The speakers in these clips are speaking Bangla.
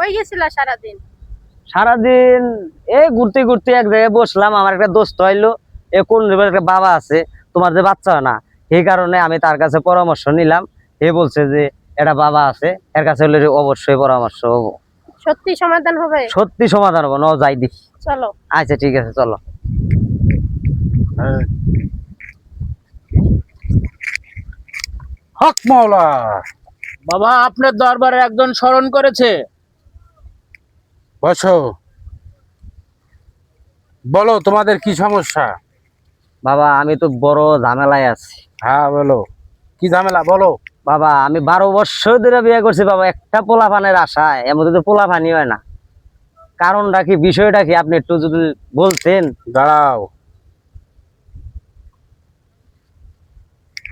কই গেছিলা সারাদিন? সারাদিন এই ঘুরতে ঘুরতে এক জায়গায় বসলাম। আমার একটা দোস্ত হইলো, এ কোন একটা বাবা আছে, তোমার যে বাচ্চা হয় না, এই কারণে আমি তার কাছে পরামর্শ নিলাম। এ বলছে যে একটা বাবা আছে, এর কাছে হলে অবশ্যই পরামর্শ হবো। সত্যি সমাধান হবে? সত্যি সমাধান হবো, ন যাই দেখি। চলো। আচ্ছা ঠিক আছে, চলো। হক মাওলা। বাবা, আপনার দরবারে একজন স্মরণ করেছে। বসো, বলো তোমাদের কি সমস্যা? বাবা আমি তো বড় ঝামেলায় আছি। হ্যাঁ বলো, কি ঝামেলা বলো। বাবা আমি 12 বছর ধরে বিয়ে করছি বাবা, একটা পোলাপানের আশায়, এর মধ্যে তো পোলাপানি হয় না। কারণটা কি, বিষয়টা কি, আপনি একটু যদি বলতেন। দাঁড়াও,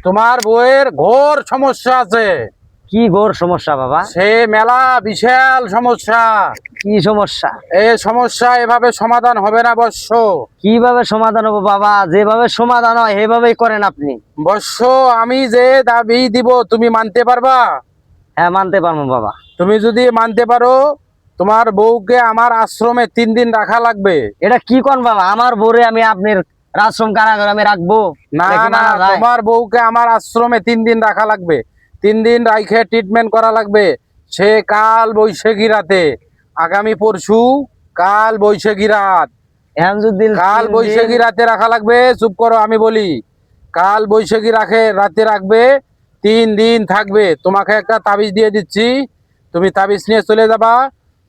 তোমার বউয়ের ঘোর সমস্যা আছে। কি ঘোর সমস্যা বাবা? সে মেলা বিশাল সমস্যা। কি সমস্যা? এই সমস্যা এভাবে সমাধান হবে না বৎস। কিভাবে সমাধান হবো বাবা? যেভাবে সমাধান হয় সেভাবেই করেন আপনি। বৎস, আমি যে দাবি দিব তুমি মানতে পারবা? হ্যাঁ মানতে পারবো বাবা। তুমি যদি মানতে পারো, তোমার বউকে আমার আশ্রমে 3 দিন রাখা লাগবে। এটা কি কোন বাবা? আমার বোরে আমি আপনার আশ্রম কারাগারে আমি রাখবো? না এটা কি না, মানা যায়? তোমার বউকে আমার আশ্রমে 3 দিন রাখা লাগবে। 3 দিন রাইখে ট্রিটমেন্ট করা লাগবে। সে কাল বৈশাখী রাতে, আগামী পরশু কাল বৈশাখী রাত, এখন যদি কাল 3 দিন- বৈশাখী রাতে রাখা লাগবে। চুপ করো, আমি বলি। কাল বৈশাখী রাতে রাখবে, 3 দিন থাকবে। তোমাকে একটা তাবিজ দিয়ে দিচ্ছি, তুমি তাবিজ নিয়ে চলে যাবা।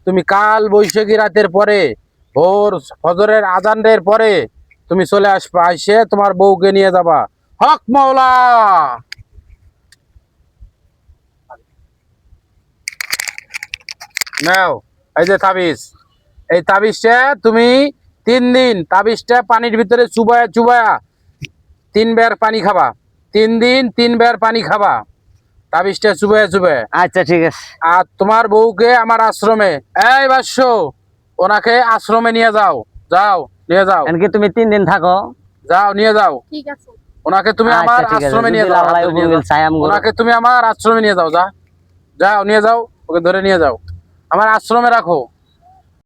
তুমি কাল বৈশাখী রাতের পরে, ভোর ফজরের আজানের পরে তুমি চলে আসবা, আইসে তোমার বউকে নিয়ে যাবা। হক মাওলা। নাও, এই যে তাবিজ। এই তাবিজটা তুমি 3 দিন, তাবিজটা পানির ভিতরে চুবায়া চুবায়া 3 বার পানি খাবা। 3 দিন 3 বার পানি খাবা, তাবিজটা চুবায়া চুবায়া। আচ্ছা ঠিক আছে। আর তোমার বউকে আমার আশ্রমে, এই বাস্য, ওনাকে আশ্রমে নিয়ে যাও। যাও, নিয়ে যাও। এখন কি তুমি 3 দিন থাকো? যাও, নিয়ে যাও। ঠিক আছে। ওনাকে তুমি আচ্ছা, আমার ঠিক আছে। আশ্রমে নিয়ে যদি যাও। আল্লাহ হাতে নিয়ে উপর যাও। ছায়াম করো। ওনাকে তুমি আমার আশ্রমে নিয়ে যাও। যাও, নিয়ে যাও। ওকে ধরে নিয়ে যাও, আমার আশ্রমে রাখো।